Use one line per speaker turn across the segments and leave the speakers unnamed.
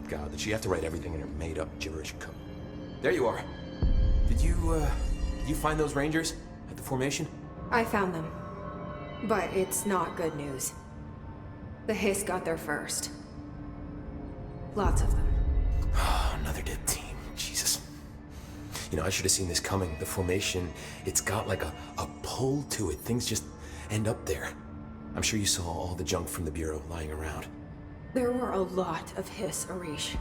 God, did she have to write everything in her made-up gibberish code? There you are. Did you find those Rangers at the formation?
I found them. But it's not good news. The Hiss got there first. Lots of them.
Another dead team. Jesus. You know, I should have seen this coming. The formation, it's got like a pull to it. Things just end up there. I'm sure you saw all the junk from the Bureau lying around.
There were a lot of Hiss, Arish.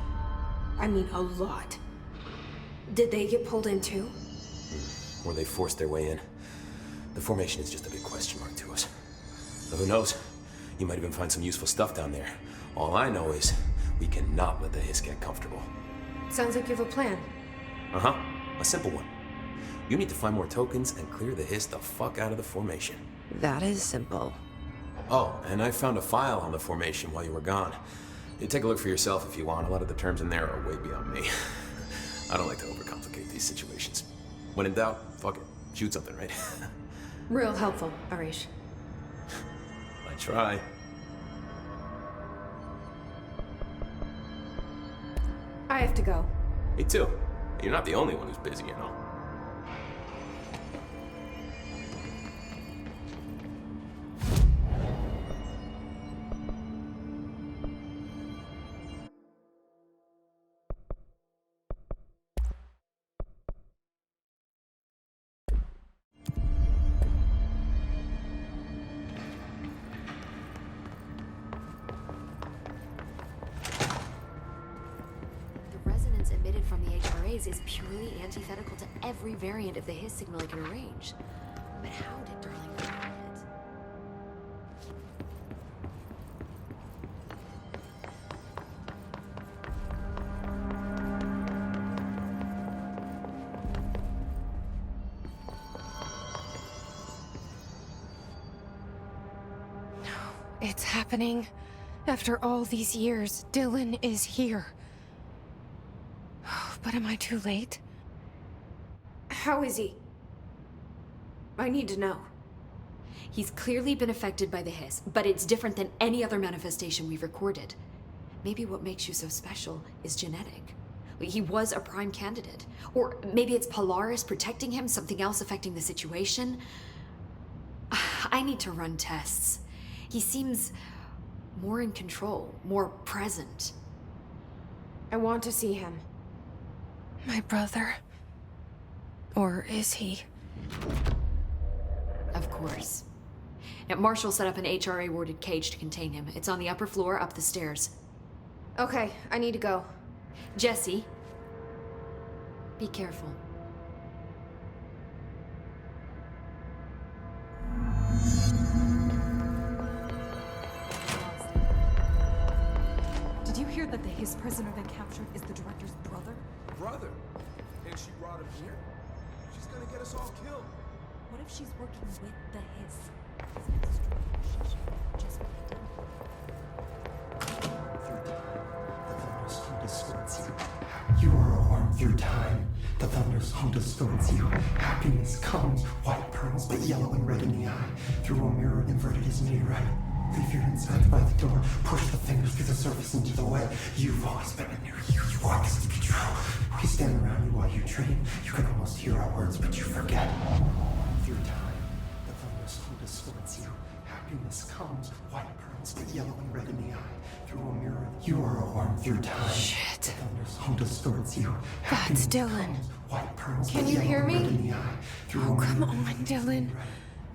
I mean, a lot. Did they get pulled in too?
Or they forced their way in. The formation is just a big question mark to us. But who knows? You might even find some useful stuff down there. All I know is we cannot let the Hiss get comfortable.
Sounds like you have a plan.
Uh-huh. A simple one. You need to find more tokens and clear the Hiss the fuck out of the formation.
That is simple.
Oh, and I found a file on the formation while you were gone. You take a look for yourself if you want. A lot of the terms in there are way beyond me. I don't like to overcomplicate these situations. When in doubt, fuck it. Shoot something, right?
Real helpful, Arish.
I try.
I have to go.
Me too. You're not the only one who's busy, you know.
Emitted from the HRAs is purely antithetical to every variant of the Hiss signal I can arrange. But how did Darling find it?
It's happening. After all these years, Dylan is here. But am I too late? How is he? I need to know.
He's clearly been affected by the Hiss, but it's different than any other manifestation we've recorded. Maybe what makes you so special is genetic. He was a prime candidate. Or maybe it's Polaris protecting him, something else affecting the situation. I need to run tests. He seems more in control, more present.
I want to see him. My brother? Or is he?
Of course. Now, Marshall set up an HRA-warded cage to contain him. It's on the upper floor, up the stairs.
Okay, I need to go.
Jesse, be careful.
Did you hear that the Hiss prisoner they captured is the director's brother?
Brother? And she brought him here? She's gonna get us all killed.
What if she's working with the Hiss? His next relationship just with them.
Through time, the thunder's hum distorts you. You are a worm through time. The thunder's hum distorts you. Happiness comes, white pearls, but yellow and red in the eye. Through a mirror inverted is me right. Leave your inside by the door. Push the fingers through the surface into the wet. You've always been a near you. You want this to be true. We stand around you while you dream. You can almost hear our words, but you forget. Through time, the thunder's hum distorts you. Happiness comes, white pearls, but yellow and red in the eye. Through a mirror, you are a worm through time.
Shit.
The thunder's hum distorts you.
That's
Happiness
Dylan.
comes, white pearls,
Can
but
you
yellow
hear
and
me?
red in the eye. Through
Oh,
a
come
mirror,
on, Dylan.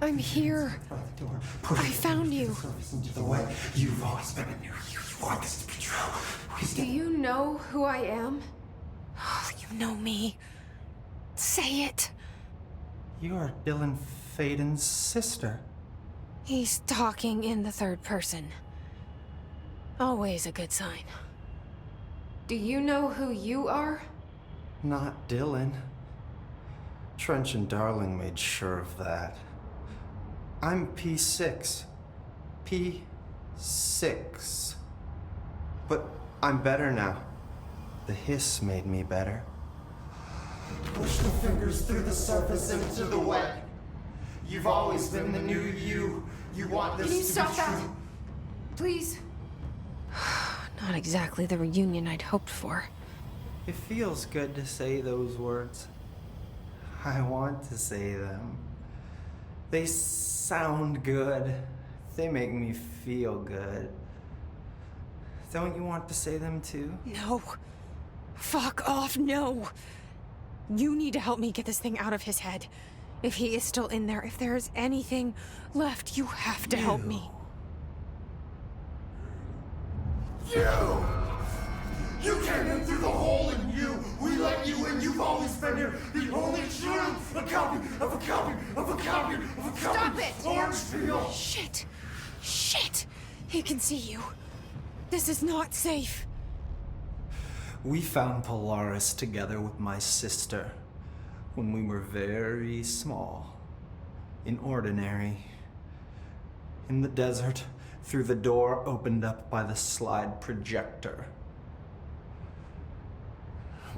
I'm here.
by the door. Push
I
the
found
fingers
you.
through the surface into the wet. You've always been a near you. You want this to be true. We
Do
stand
you know who I am? Oh, you know me. Say it.
You are Dylan Faden's sister.
He's talking in the third person. Always a good sign. Do you know who you are?
Not Dylan. Trench and Darling made sure of that. I'm P6. P6. But I'm better now. The Hiss made me better.
push the fingers through the surface into the wet. You've always been the new you. You want this
Can you
to
stop
be
that?
true.
Please? Not exactly the reunion I'd hoped for.
It feels good to say those words. I want to say them. They sound good. They make me feel good. Don't you want to say them too?
No. Fuck off, no. You need to help me get this thing out of his head. If he is still in there, if there is anything left, you have to help me.
You came in through the hole in you. We let you in. You've always been here. The only truth. A copy of a copy of a copy of a copy.
Stop it!
Orange peel.
Shit. Shit. He can see you. This is not safe.
We found Polaris together with my sister when we were very small, in Ordinary, in the desert, through the door opened up by the slide projector.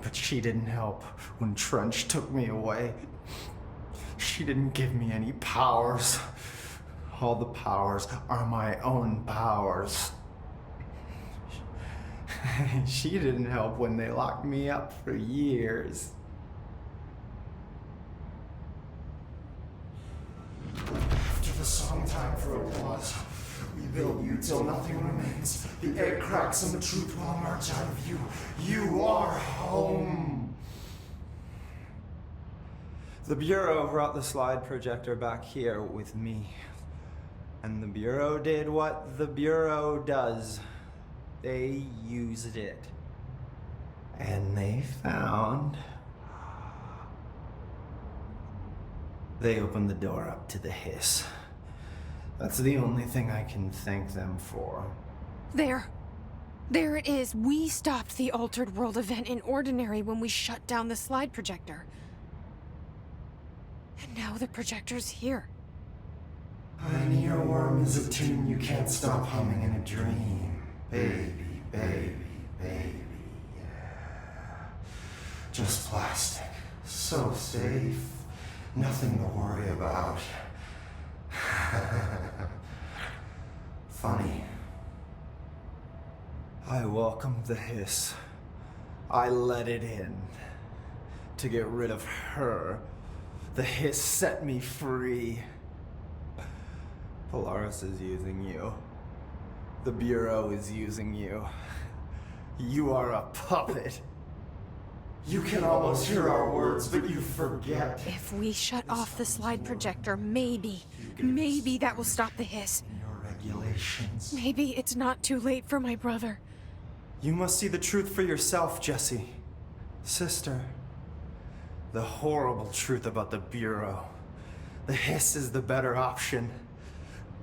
But she didn't help when Trench took me away. She didn't give me any powers. All the powers are my own powers. She didn't help when they locked me up for years.
After the song time for applause, we build you till nothing remains. The egg cracks and the truth will emerge out of you. You are home.
The Bureau brought the slide projector back here with me. And the Bureau did what the Bureau does. They used it. And they found... They opened the door up to the hiss. That's the only thing I can thank them for.
There. There it is. We stopped the Altered World event in Ordinary when we shut down the slide projector. And now the projector's here.
An earworm is a tune you can't stop humming in a dream. Baby, baby, baby, yeah. Just plastic. So safe. Nothing to worry about. Funny.
I welcomed the hiss. I let it in. To get rid of her. The hiss set me free. Polaris is using you. The Bureau is using you. You are a puppet.
You can almost hear our words, but you forget.
If we shut off the slide projector, maybe that will stop the hiss.
Your regulations.
Maybe it's not too late for my brother.
You must see the truth for yourself, Jessie. Sister. The horrible truth about the Bureau. The hiss is the better option.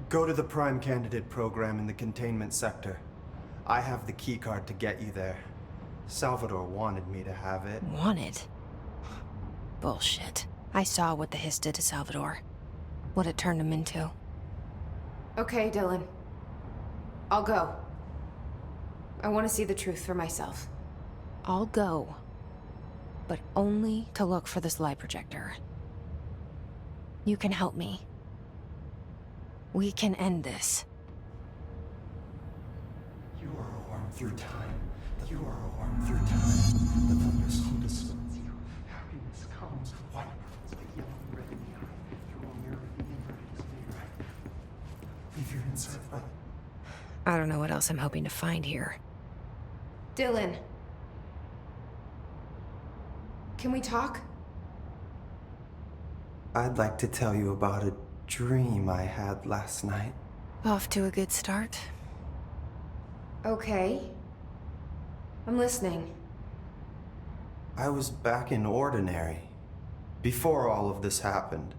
Go to the Prime Candidate program in the containment sector. I have the keycard to get you there. Salvador wanted me to have it.
Wanted? Bullshit. I saw what the hiss did to Salvador. What it turned him into.
Okay, Dylan. I'll go. I want to see the truth for myself.
I'll go. But only to look for the slide projector. You can help me. We can end this.
You are a worm through time. You are a worm through time. The thunders come to silence you. Happiness comes. White pearls, but yellow and red in the eye. Through a mirror, the inverted is made right. Leave your inside by
I don't know what else I'm hoping to find here.
Dylan. Can we talk?
I'd like to tell you about a dream I had last night.
Off to a good start.
Okay. I'm listening.
I was back in Ordinary, before all of this happened.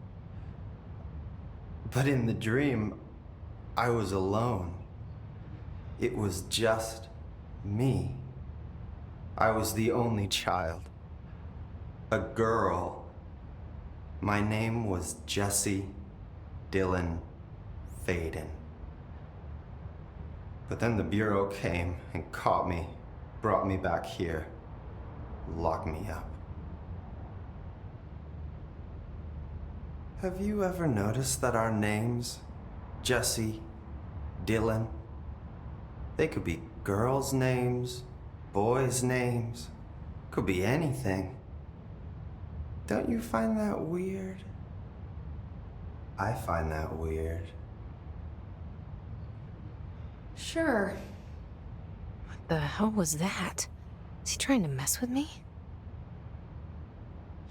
But in the dream, I was alone. It was just me. I was the only child. A girl. My name was Jesse Dylan Faden. But then the Bureau came and caught me, brought me back here, locked me up. Have you ever noticed that our names, Jesse, Dylan, they could be girls' names, boys' names. Could be anything. Don't you find that weird? I find that weird.
Sure.
What the hell was that? Is he trying to mess with me?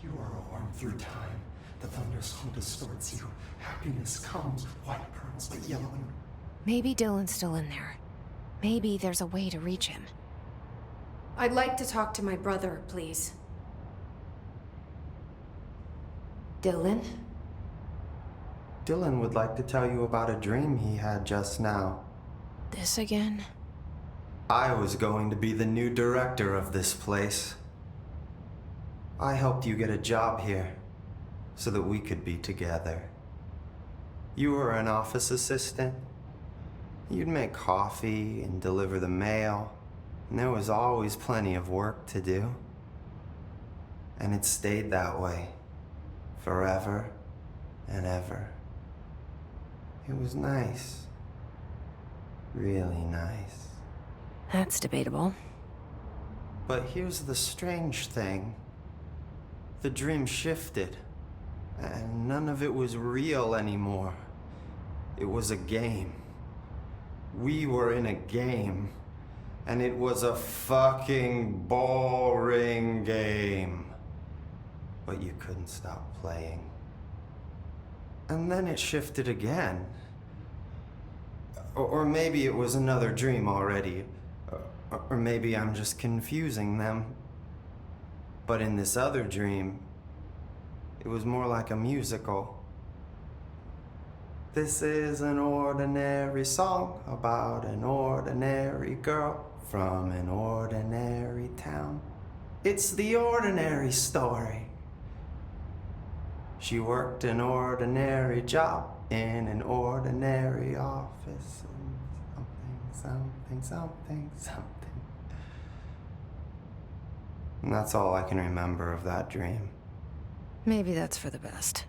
You are a worm through time. The thunderstorm distorts you. Happiness comes, white pearls, but yellow and...
Maybe Dylan's still in there. Maybe there's a way to reach him.
I'd like to talk to my brother, please. Dylan?
Dylan would like to tell you about a dream he had just now.
This again?
I was going to be the new director of this place. I helped you get a job here so that we could be together. You were an office assistant. You'd make coffee and deliver the mail, and there was always plenty of work to do. And it stayed that way forever and ever. It was nice. Really nice.
That's debatable.
But here's the strange thing. The dream shifted, and none of it was real anymore. It was a game. We were in a game, and it was a fucking boring game. But you couldn't stop playing. And then it shifted again. Or maybe it was another dream already. Or maybe I'm just confusing them. But in this other dream, it was more like a musical. This is an ordinary song about an ordinary girl from an ordinary town. It's the ordinary story. She worked an ordinary job in an ordinary office. And something. And that's all I can remember of that dream.
Maybe that's for the best.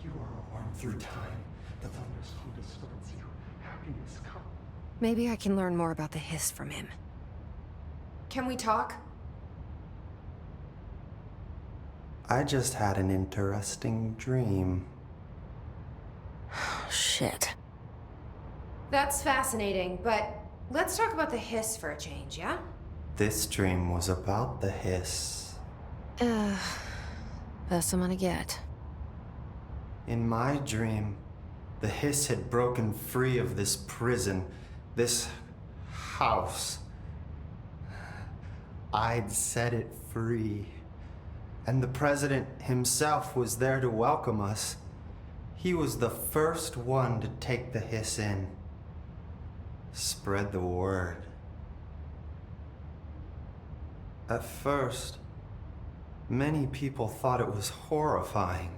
You are a worm through time. The thunderstorm distorts you. Happiness comes.
Maybe I can learn more about the hiss from him.
Can we talk?
I just had an interesting dream.
Shit.
That's fascinating, but let's talk about the hiss for a change, yeah?
This dream was about the hiss.
Best I'm gonna get.
In my dream, the hiss had broken free of this prison, this house. I'd set it free. And the president himself was there to welcome us. He was the first one to take the hiss in. Spread the word. At first, many people thought it was horrifying.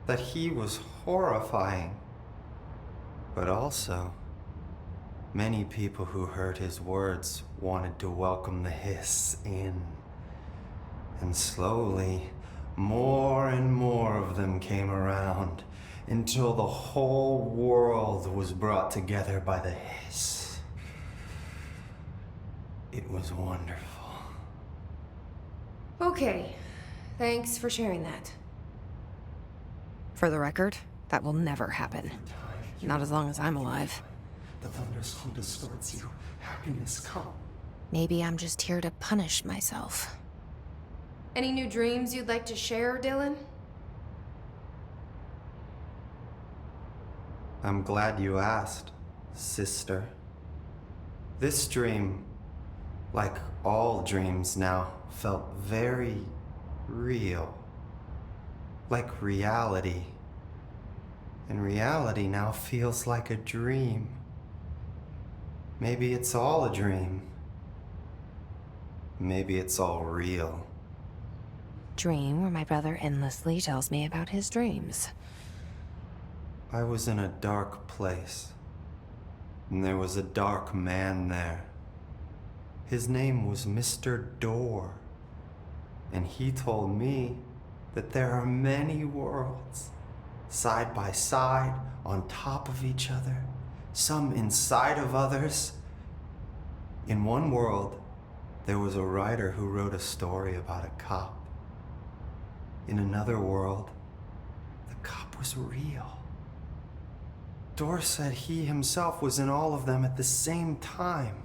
That he was horrifying. But also, many people who heard his words wanted to welcome the hiss in. And slowly, more and more of them came around until the whole world was brought together by the hiss. It was wonderful.
Okay. Thanks for sharing that.
For the record, that will never happen. Not as long as I'm alive.
The thunderstorm distorts you. Happiness comes.
Maybe I'm just here to punish myself.
Any new dreams you'd like to share, Dylan?
I'm glad you asked, sister. This dream, like all dreams now, felt very real. Like reality. And reality now feels like a dream. Maybe it's all a dream. Maybe it's all real.
Dream where my brother endlessly tells me about his dreams.
I was in a dark place, and there was a dark man there. His name was Mr. Door, and he told me that there are many worlds, side by side, on top of each other, some inside of others. In one world, there was a writer who wrote a story about a cop. In another world, the cop was real. Dor said he himself was in all of them at the same time,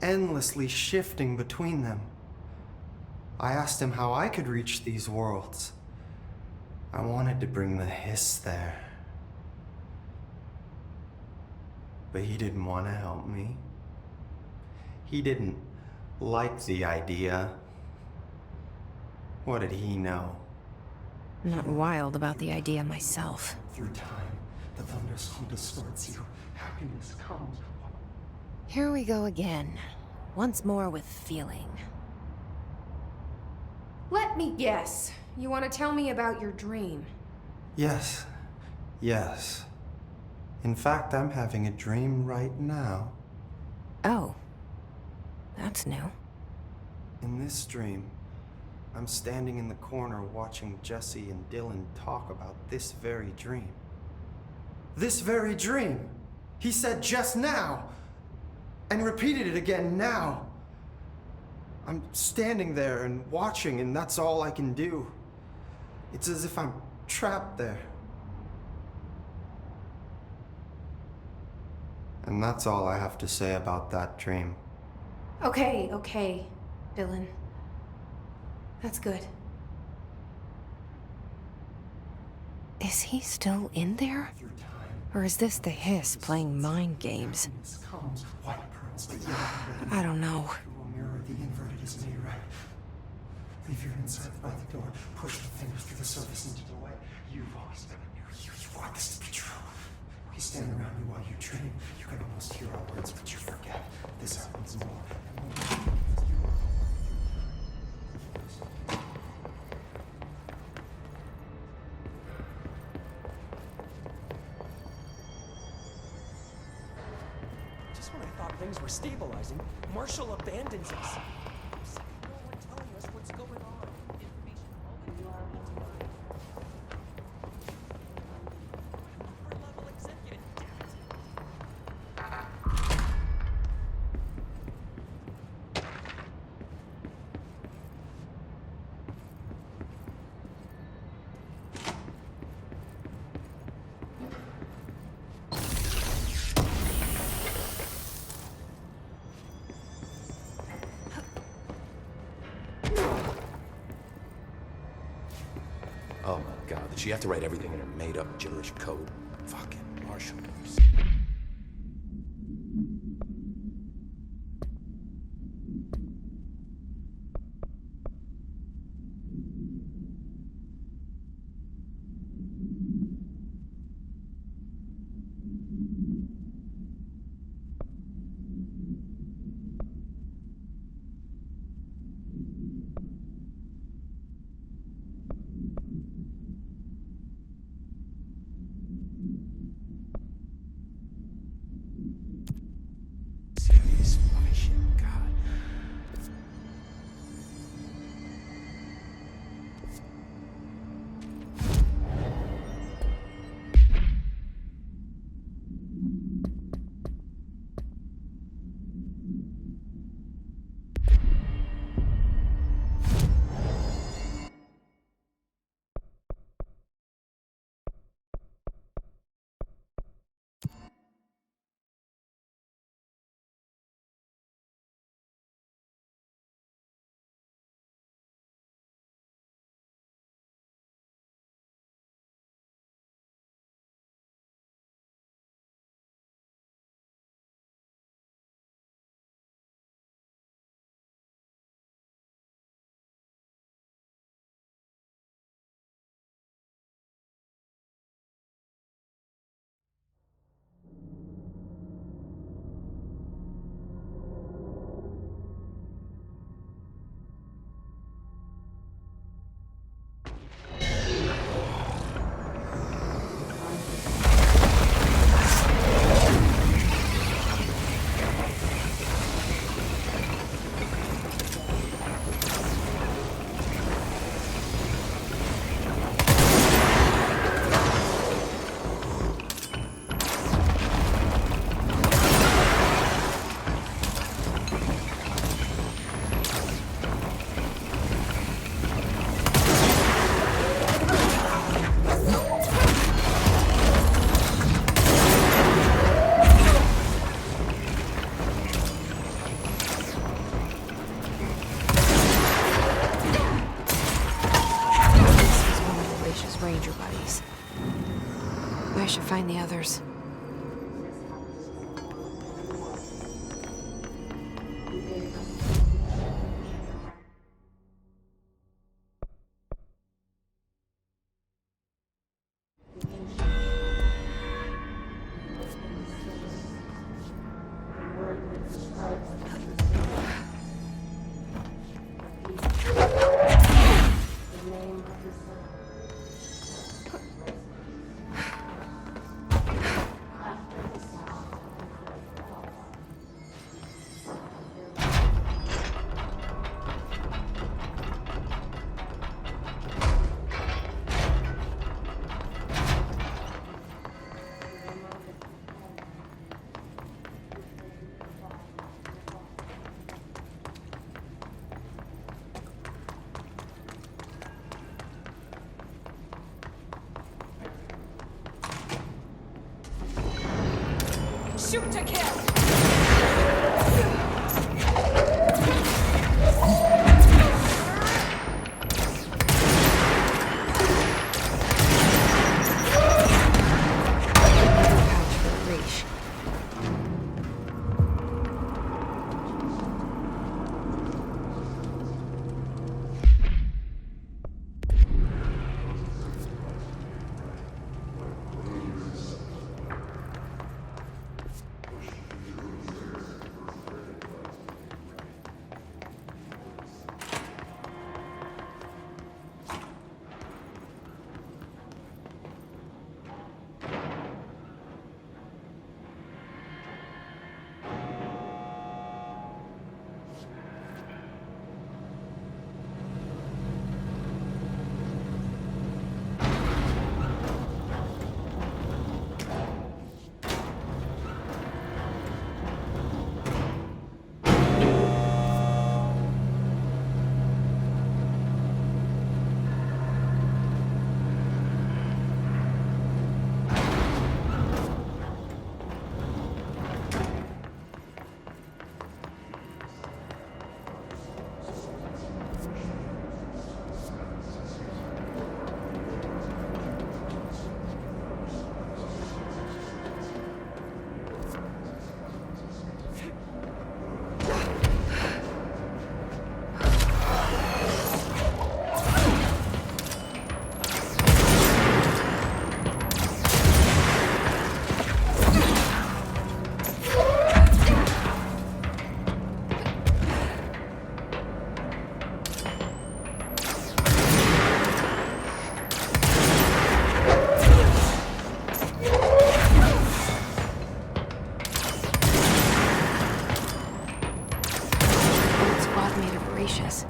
endlessly shifting between them. I asked him how I could reach these worlds. I wanted to bring the hiss there. But he didn't want to help me. He didn't like the idea. What did he know?
I'm not wild about the idea myself.
Through time, the thunderstorm distorts you. Happiness comes.
Here we go again. Once more with feeling.
Let me guess. You want to tell me about your dream?
Yes. Yes. In fact, I'm having a dream right now.
Oh. That's new.
In this dream, I'm standing in the corner watching Jesse and Dylan talk about this very dream. This very dream! He said just now! And repeated it again now! I'm standing there and watching, and that's all I can do. It's as if I'm trapped there. And that's all I have to say about that dream.
Okay, Dylan. That's good.
Is he still in there?
Through time,
Or is this the hiss playing mind games?
happiness comes. White pearls, but yellow and red.
I don't know.
Through a mirror, the inverted is made right. Leave your inside by the door. Push the fingers through the surface into the light. You've always been a mirror. You want this to be true. We stand around you while you dream. You can almost hear our words, but you forget. This happens more and more. Because you are
Just when I thought things were stabilizing, Marshall abandons us. No one telling us what's going on. Information flowing through our mental mind. Upper level executive, damn it.
Oh my god, did she have to write everything in her made-up gibberish code? Fucking Marshall.
buddies. I should find the others.
Shoot to kill!
Pouch for a leash. Old squad made of Horatius.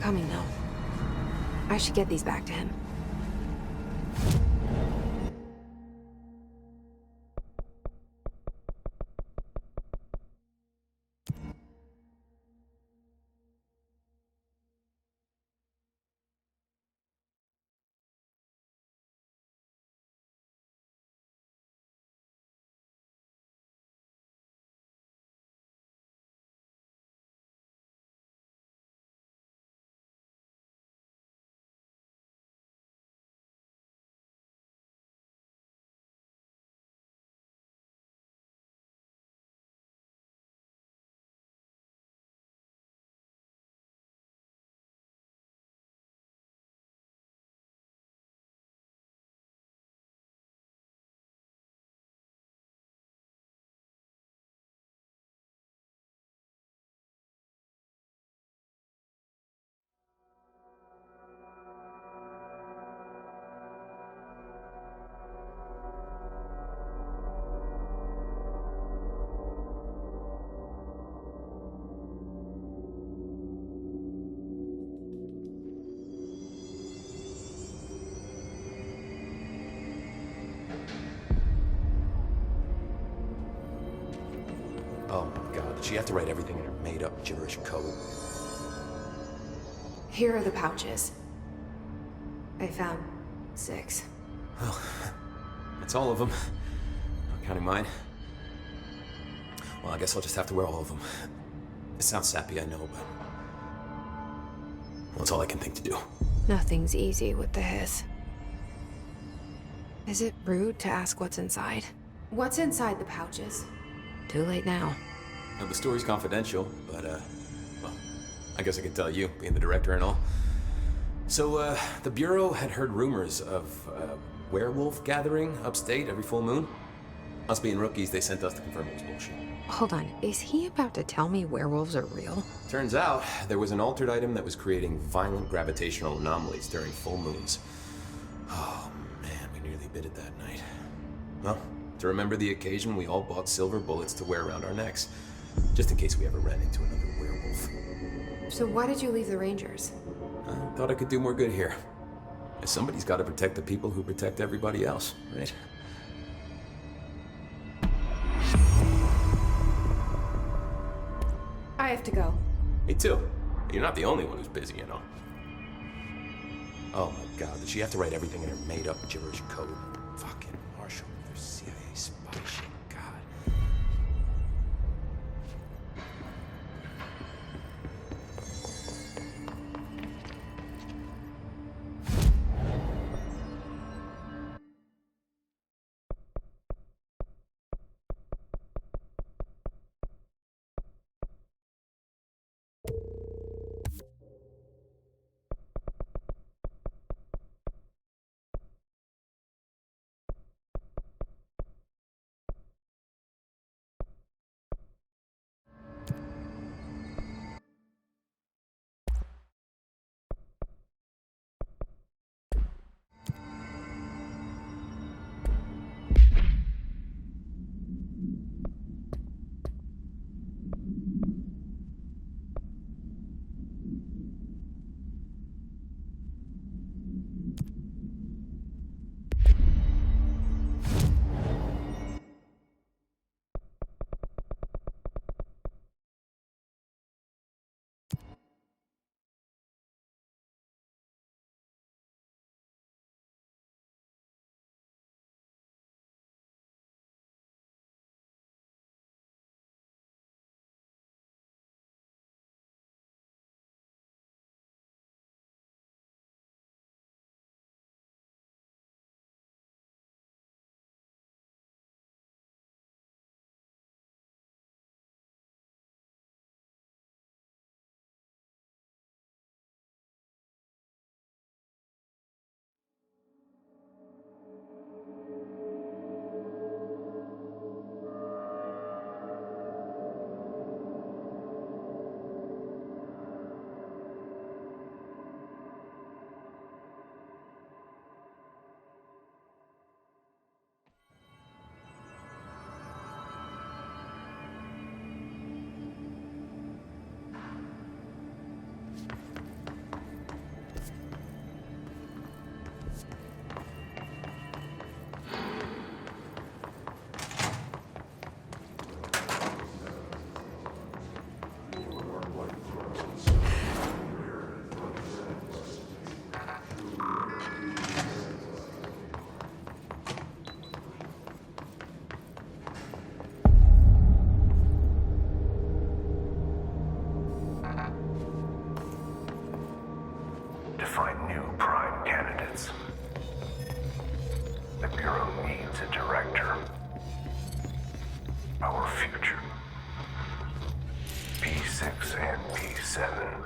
coming, though. I should get these back to him.
Oh my god, did she have to write everything in her made-up gibberish code?
Here are the pouches. I found 6.
Well, that's all of them. Not counting mine. Well, I guess I'll just have to wear all of them. It sounds sappy, I know, but... well, it's all I can think to do.
Nothing's easy with the hiss. Is it rude to ask what's inside? What's inside the pouches? Too late now.
Now, the story's confidential, but, well, I guess I can tell you, being the director and all. So, the Bureau had heard rumors of a werewolf gathering upstate every full moon. Us being rookies, they sent us to confirm it was bullshit.
Hold on, is he about to tell me werewolves are real?
Turns out, there was an altered item that was creating violent gravitational anomalies during full moons. Oh, man, we nearly bit it that night. Well, to remember the occasion, we all bought silver bullets to wear around our necks, just in case we ever ran into another werewolf.
So why did you leave the Rangers?
I thought I could do more good here. Somebody's got to protect the people who protect everybody else, right?
I have to go.
Me too. You're not the only one who's busy, you know. Oh my god, did she have to write everything in her made-up gibberish code? Fucking Marshall, their CIA spy shit, god.
mannequins. The Bureau needs a director. Our future. P6 and P7.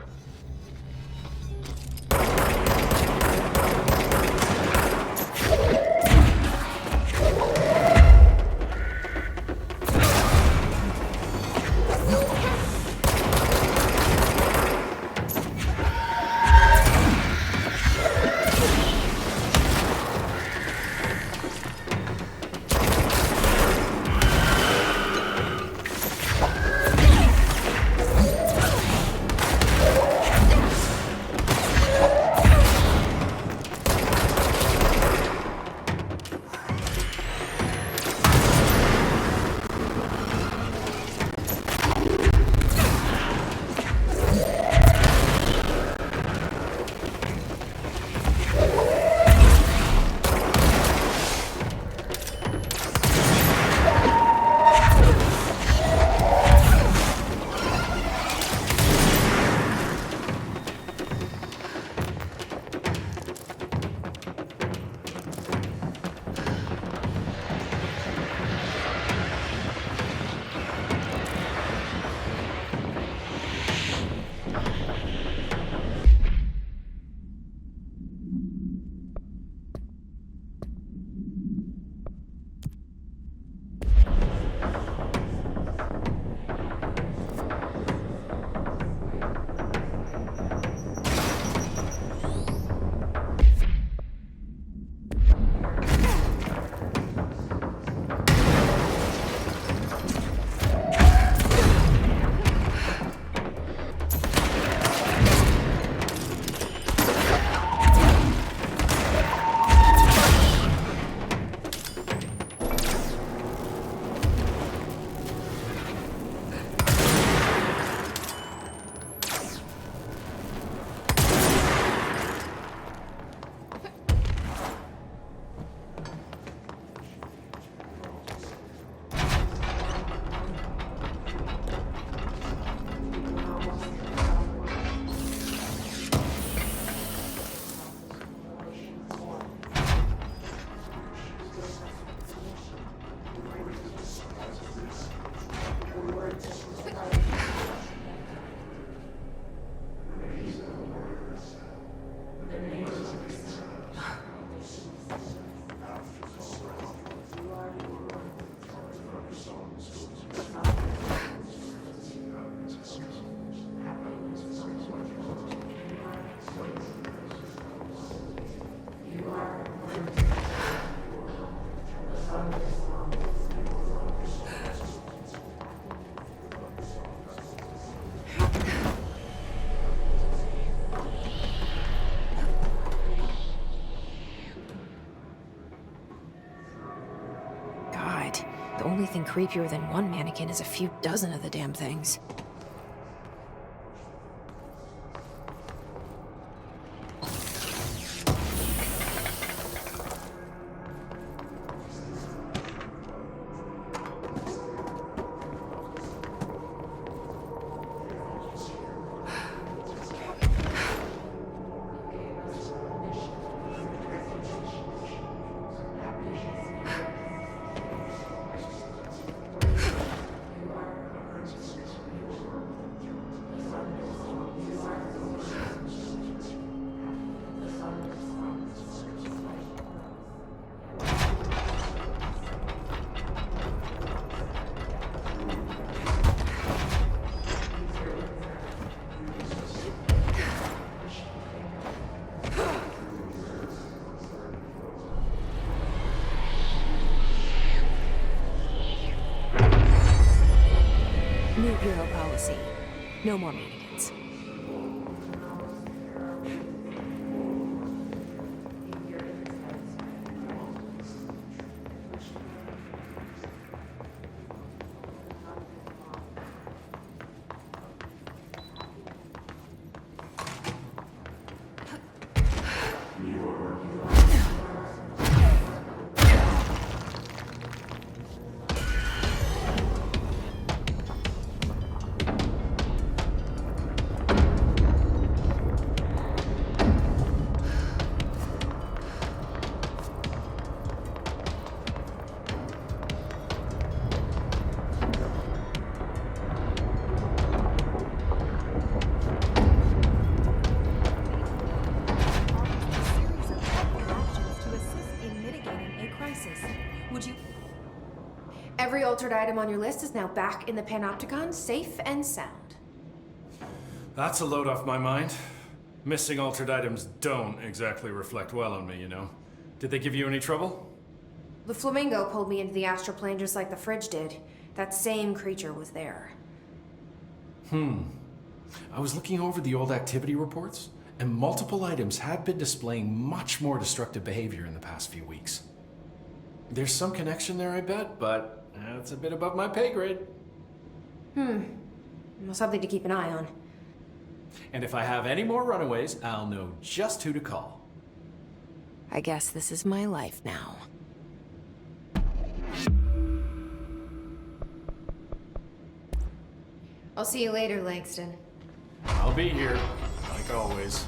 The only thing creepier than one mannequin is a few dozen of the damn things. New Bureau policy. No more mannequins.
Every altered item on your list is now back in the Panopticon, safe and sound.
That's a load off my mind. Missing altered items don't exactly reflect well on me, you know. Did they give you any trouble?
The flamingo pulled me into the astral plane just like the fridge did. That same creature was there.
I was looking over the old activity reports, and multiple items have been displaying much more destructive behavior in the past few weeks. There's some connection there, I bet, but it's a bit above my pay grade.
Well, something to keep an eye on.
And if I have any more runaways, I'll know just who to call.
I guess this is my life now.
I'll see you later, Langston.
I'll be here, like always.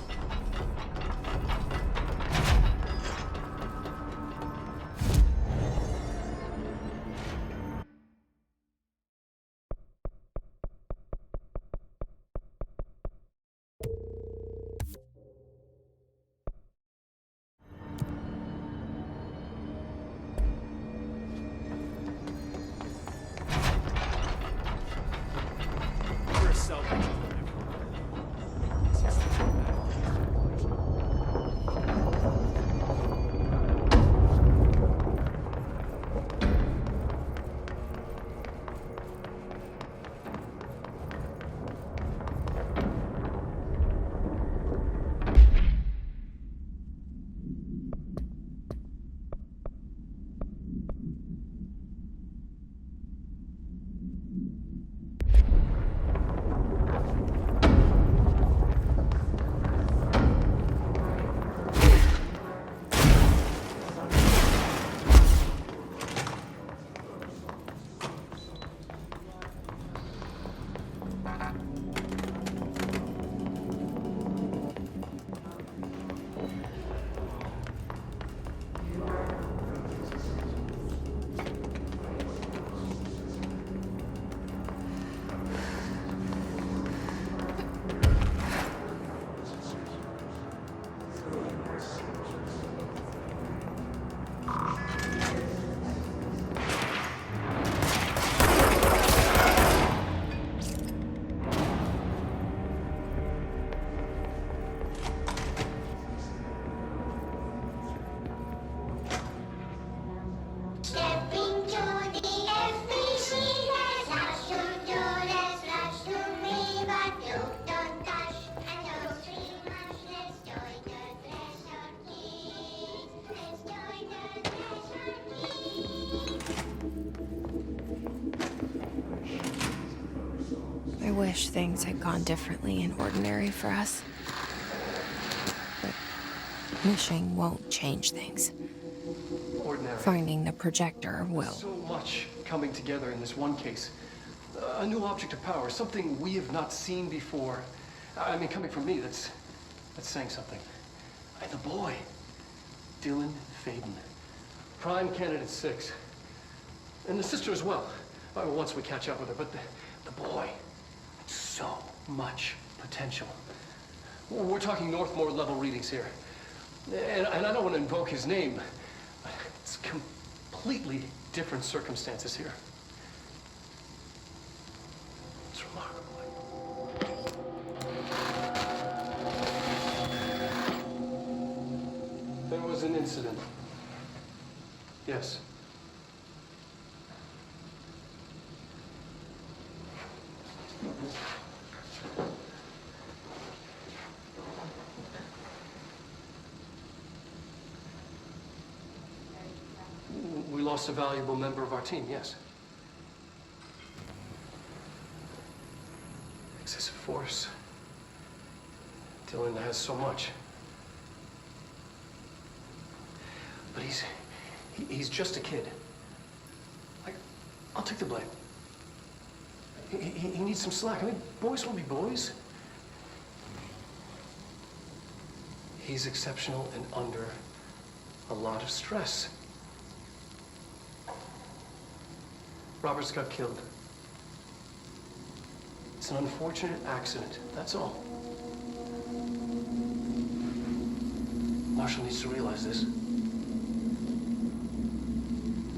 I wish things had gone differently in Ordinary for us. But wishing won't change things.
Ordinary.
Finding the projector will.
So much coming together in this one case. A new object of power, something we have not seen before. I mean, coming from me, that's saying something. And the boy, Dylan Faden, Prime Candidate 6. And the sister as well. Once we catch up with her, but the boy, so much potential. We're talking Northmore level readings here. And I don't want to invoke his name, but it's completely different circumstances here. It's remarkable. There was an incident. Yes. We lost a valuable member of our team, yes. Excessive force. Dylan has so much. But he's just a kid. I'll take the blame. He needs some slack. I mean, boys will be boys. He's exceptional and under a lot of stress. Roberts got killed. It's an unfortunate accident, that's all. Marshall needs to realize this.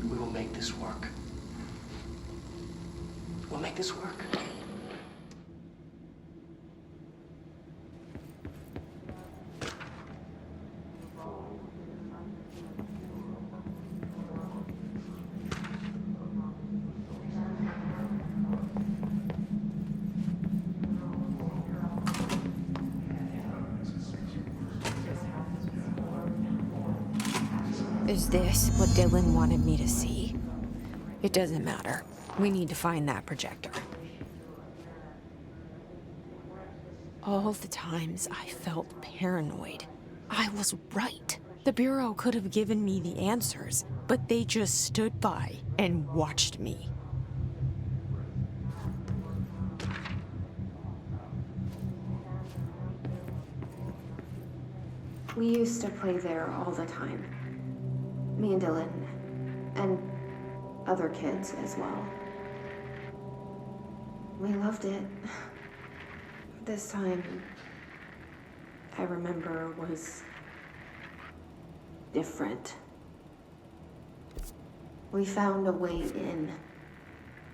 We will make this work. this work?
Is this what Dylan wanted me to see? It doesn't matter. We need to find that projector. All the times I felt paranoid, I was right. The Bureau could have given me the answers, but they just stood by and watched me.
We used to play there all the time. Me and Dylan. And other kids as well. We loved it. This time, I remember, was different. We found a way in,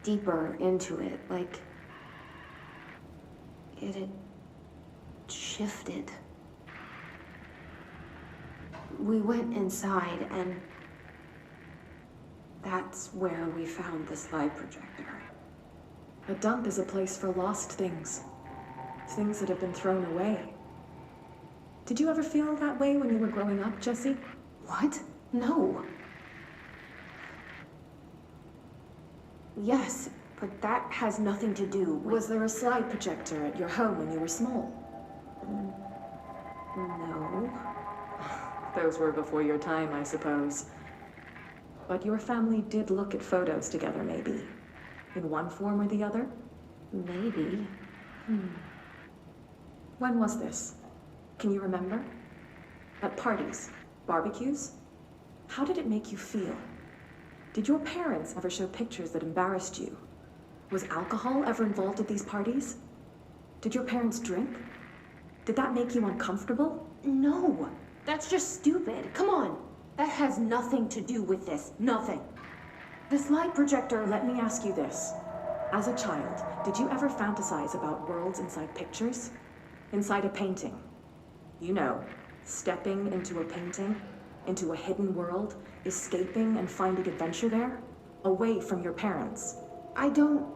deeper into it, like it had shifted. We went inside, and that's where we found the slide projector.
A dump is a place for lost things. Things that have been thrown away. Did you ever feel that way when you were growing up, Jesse?
What? No. Yes, but that has nothing to do with...
Was there a slide projector at your home when you were small?
No.
Those were before your time, I suppose. But your family did look at photos together, maybe. In one form or the other?
Maybe.
When was this? Can you remember? At parties? Barbecues? How did it make you feel? Did your parents ever show pictures that embarrassed you? Was alcohol ever involved at these parties? Did your parents drink? Did that make you uncomfortable?
No. That's just stupid. Come on. That has nothing to do with this. Nothing.
The slide projector, let me ask you this. As a child, did you ever fantasize about worlds inside pictures? Inside a painting? You know, stepping into a painting, into a hidden world, escaping and finding adventure there, away from your parents.
I don't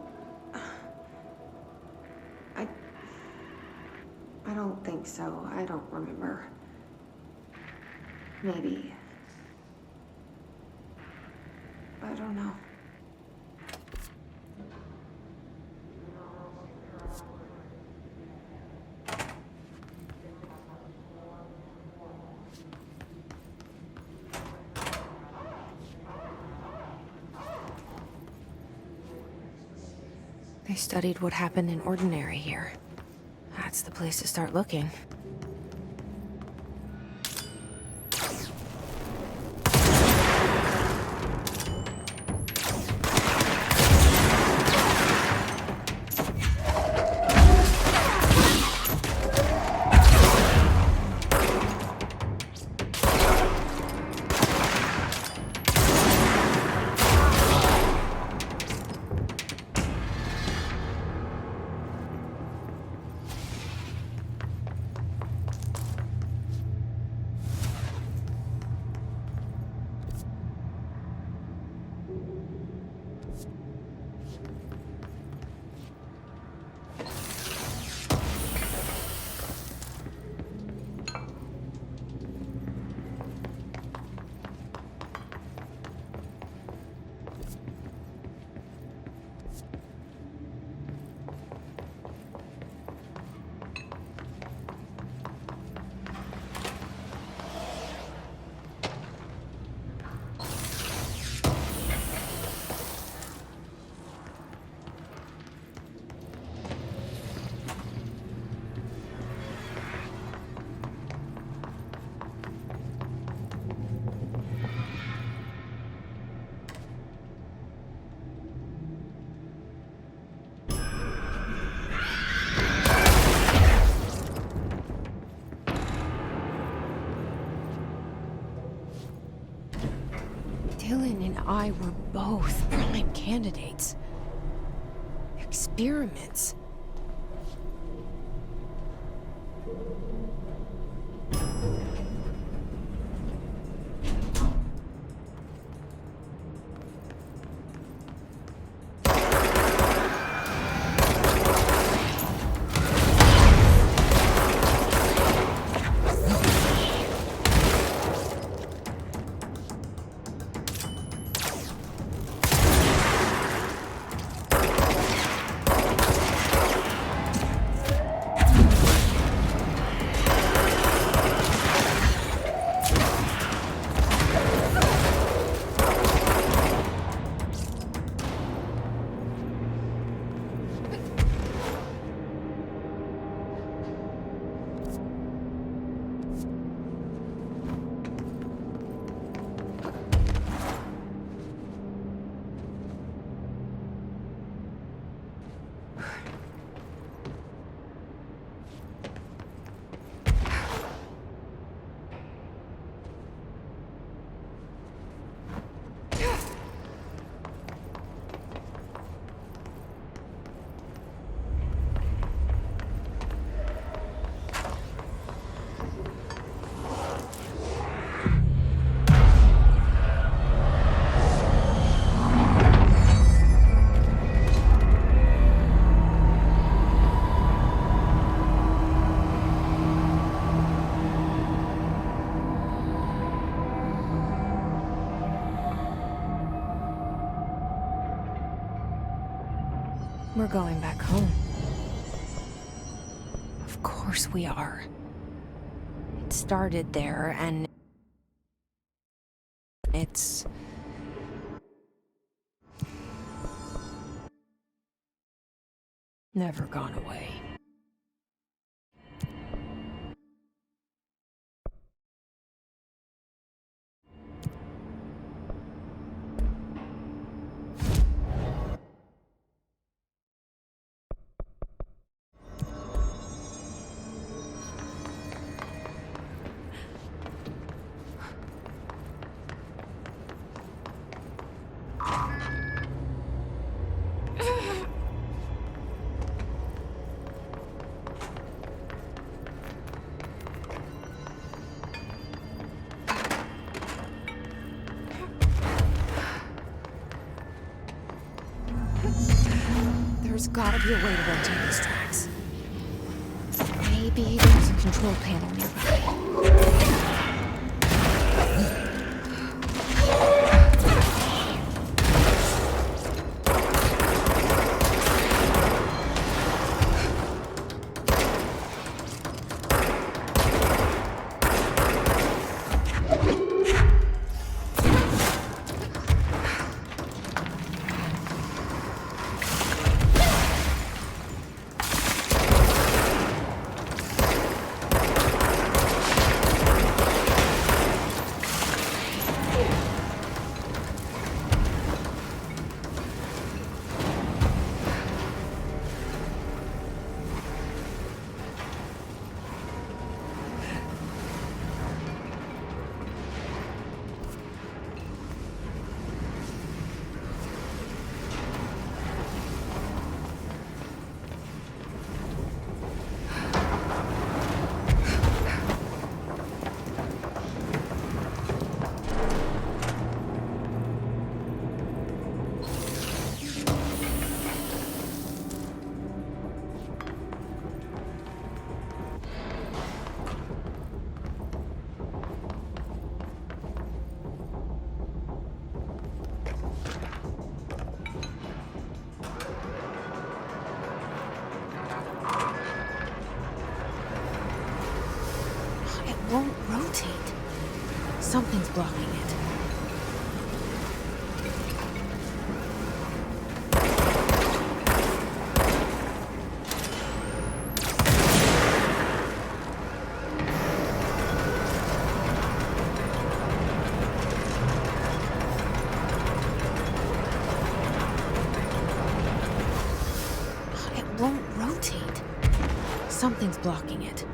think so. I don't remember. Maybe. I don't know.
They studied what happened in Ordinary here. That's the place to start looking. Dylan and I were both prime candidates. experiments. We're going back home. Of course we are. It started there, and it's never gone away. There's gotta be a way to rotate these tracks. Maybe there's a control panel nearby. Won't rotate. Something's blocking it. It won't rotate. Something's blocking it.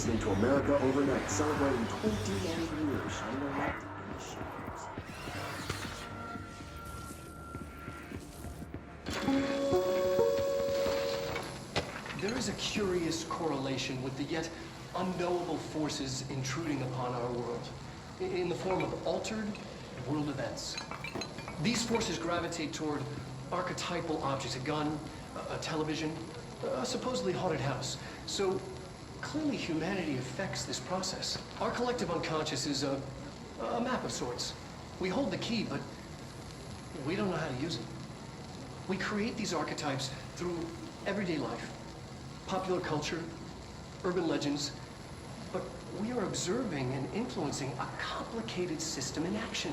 listening to America Overnight, celebrating 21 years shining a light in the shadows.
There is a curious correlation with the yet unknowable forces intruding upon our world, in the form of altered world events. These forces gravitate toward archetypal objects, a gun, a television, a supposedly haunted house. So clearly humanity affects this process. Our collective unconscious is a map of sorts. We hold the key, but we don't know how to use it. We create these archetypes through everyday life, popular culture, urban legends, but we are observing and influencing a complicated system in action.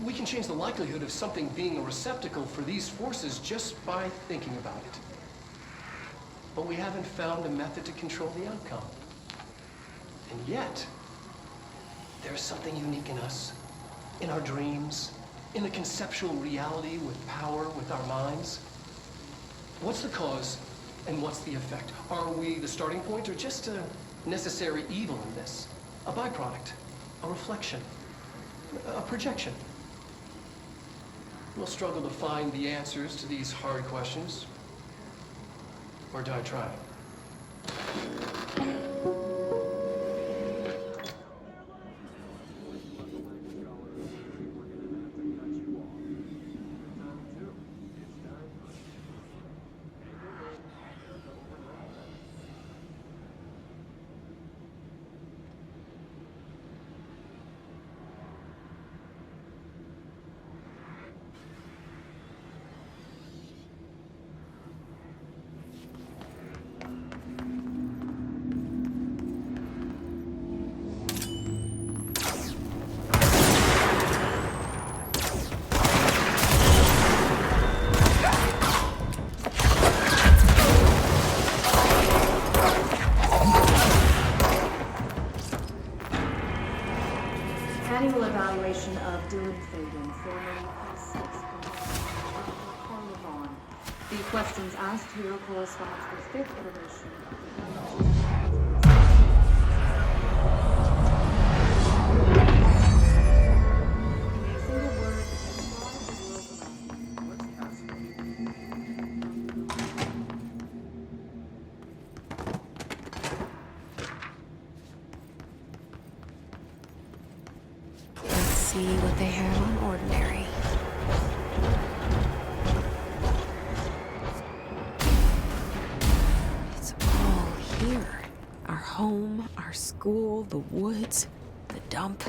We can change the likelihood of something being a receptacle for these forces just by thinking about it. But we haven't found a method to control the outcome. And yet, there's something unique in us, in our dreams, in the conceptual reality with power, with our minds. What's the cause and what's the effect? Are we the starting point or just a necessary evil in this? A byproduct, a reflection, a projection? We'll struggle to find the answers to these hard questions, or die trying.
Annual evaluation of Dylan Fagan, formerly P6 Carla Vaughn. The questions asked here correspond to the fifth iteration of the in a single word, describe the world around you. What's the answer?
Let's see what they have on Ordinary. It's all here. Our home, our school, the woods, the dump.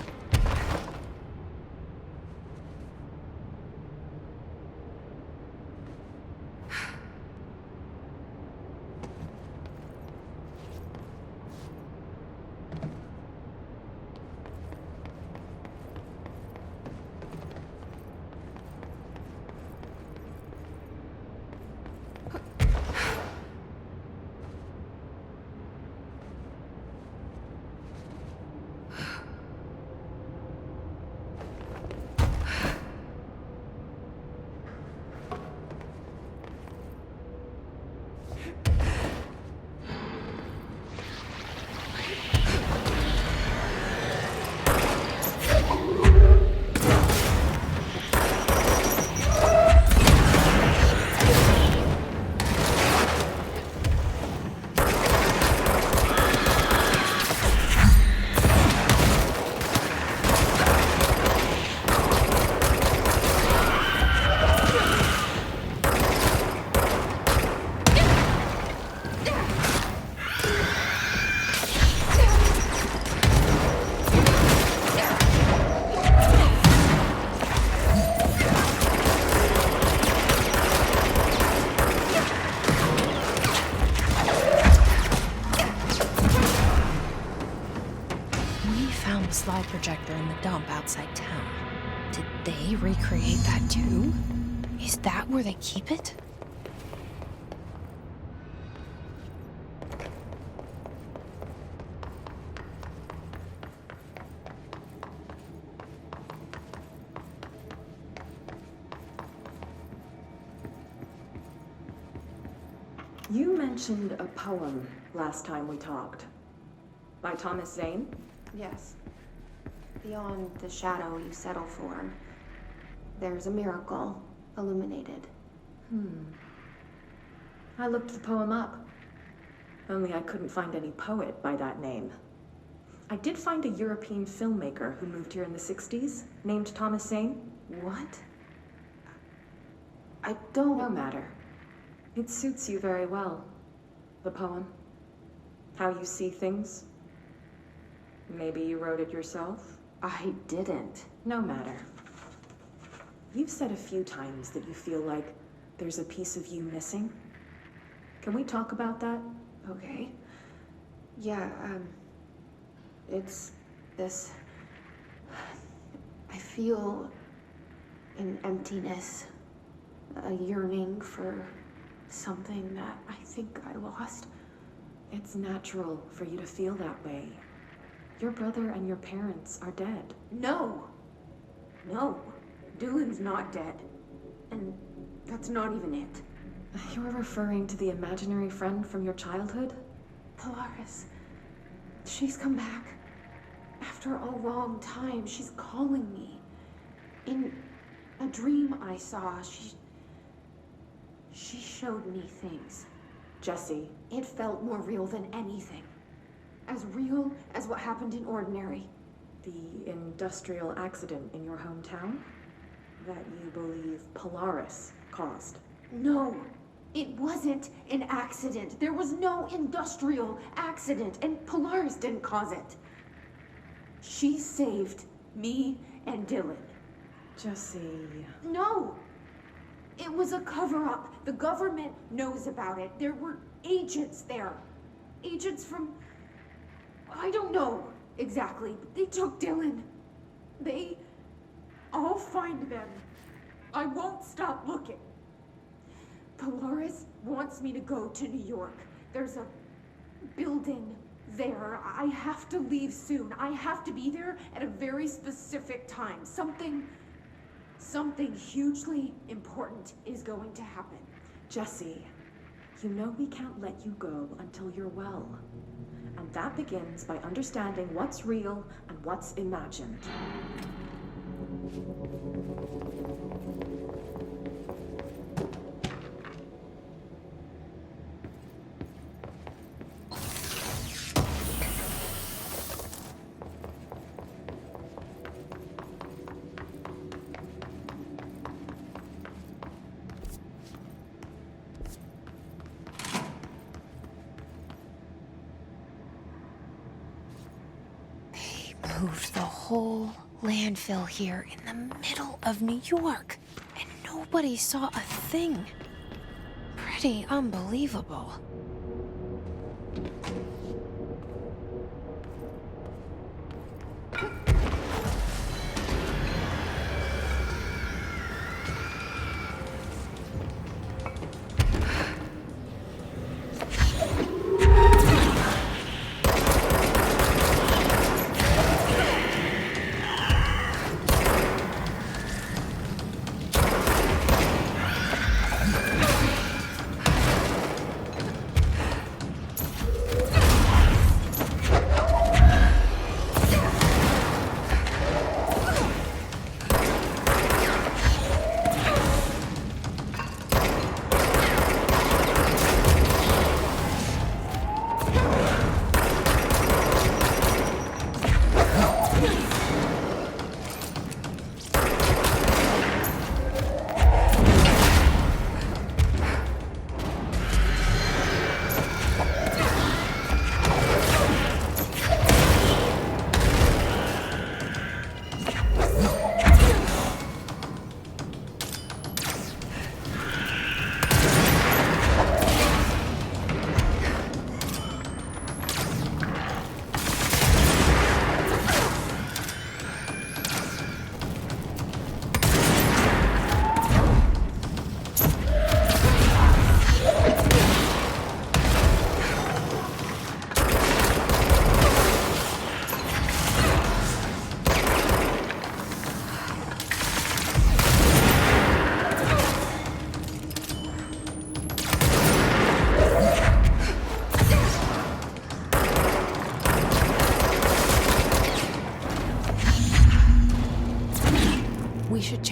Slide projector in the dump outside town. Did they recreate that too? Is that where they keep it?
You mentioned a poem last time we talked. By Thomas Zane?
Yes. Beyond the shadow you settle for, there's a miracle illuminated.
I looked the poem up. Only I couldn't find any poet by that name. I did find a European filmmaker who moved here in the 60s, named Thomas Zane.
What? I don't...
No matter. It suits you very well. The poem. How you see things. Maybe you wrote it yourself?
I didn't.
No matter. You've said a few times that you feel like there's a piece of you missing. Can we talk about that?
Okay. Yeah, it's this... I feel an emptiness, a yearning for something that I think I lost.
It's natural for you to feel that way. Your brother and your parents are dead.
No! No. Dylan's not dead. And that's not even it.
You're referring to the imaginary friend from your childhood?
Polaris. She's come back. After a long time, she's calling me. In a dream I saw, she showed me things.
Jesse.
It felt more real than anything. As real as what happened in Ordinary.
The industrial accident in your hometown? That you believe Polaris caused?
No, it wasn't an accident. There was no industrial accident, and Polaris didn't cause it. She saved me and Dylan.
Jesse...
No! It was a cover-up. The government knows about it. There were agents there. Agents from... I don't know exactly, but they took Dylan. I'll find them. I won't stop looking. Polaris wants me to go to New York. There's a building there. I have to leave soon. I have to be there at a very specific time. Something hugely important is going to happen.
Jesse, you know we can't let you go until you're well. And that begins by understanding what's real and what's imagined.
Moved the whole landfill here in the middle of New York, and nobody saw a thing. Pretty unbelievable.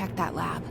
check that lab.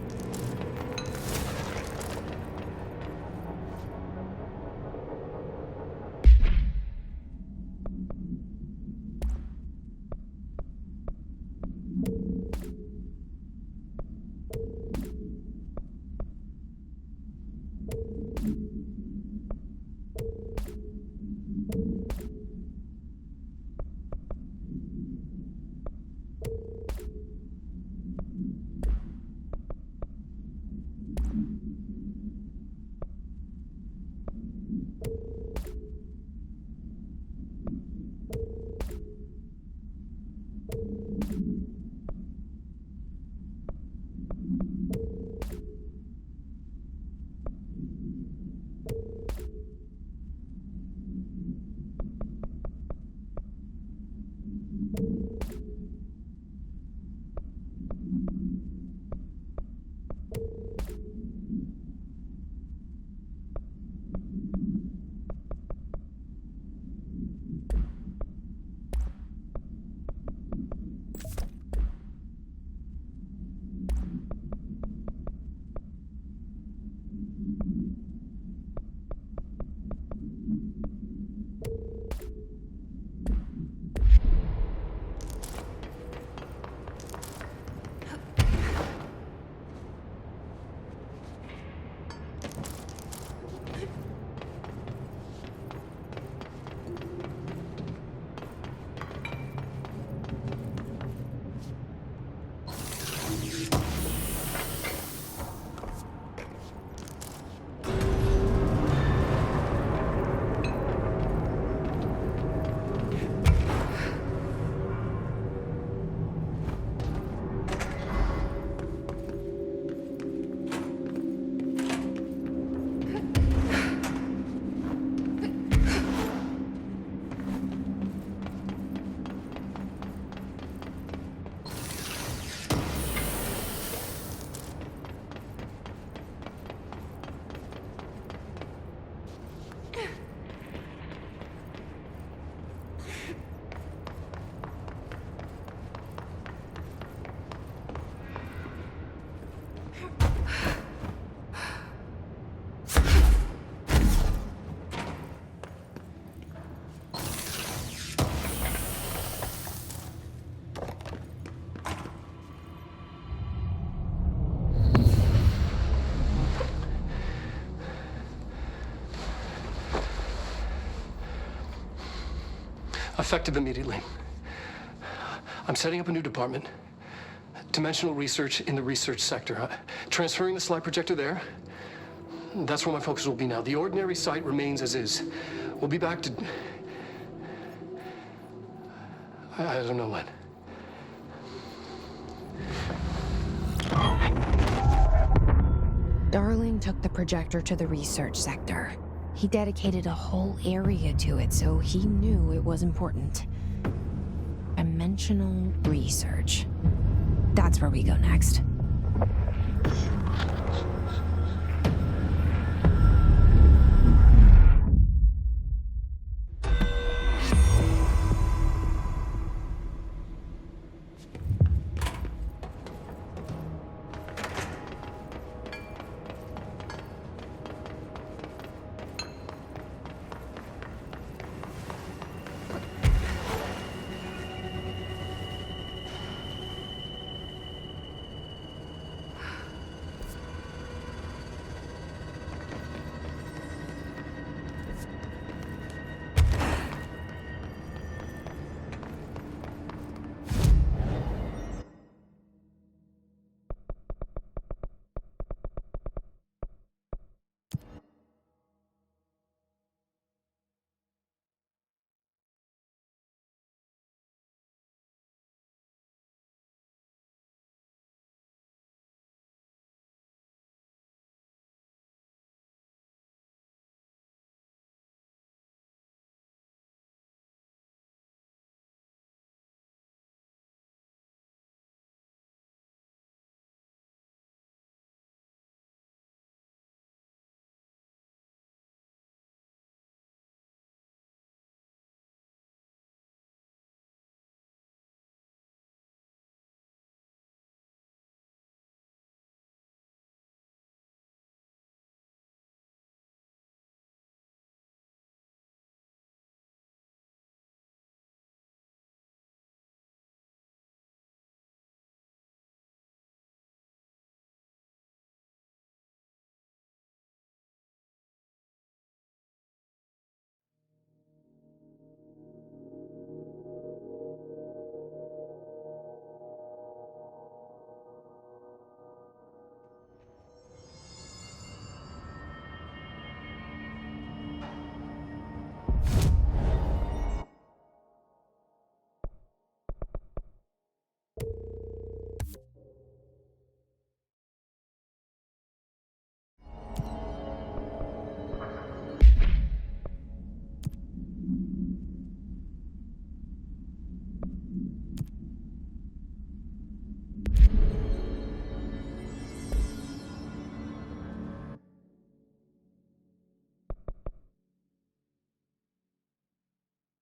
Effective immediately. I'm setting up a new department. Dimensional research in the research sector. Transferring the slide projector there. That's where my focus will be now. The ordinary site remains as is. We'll be back to... I don't know when.
Darling took the projector to the research sector. He dedicated a whole area to it, so he knew it was important. Dimensional research. That's where we go next.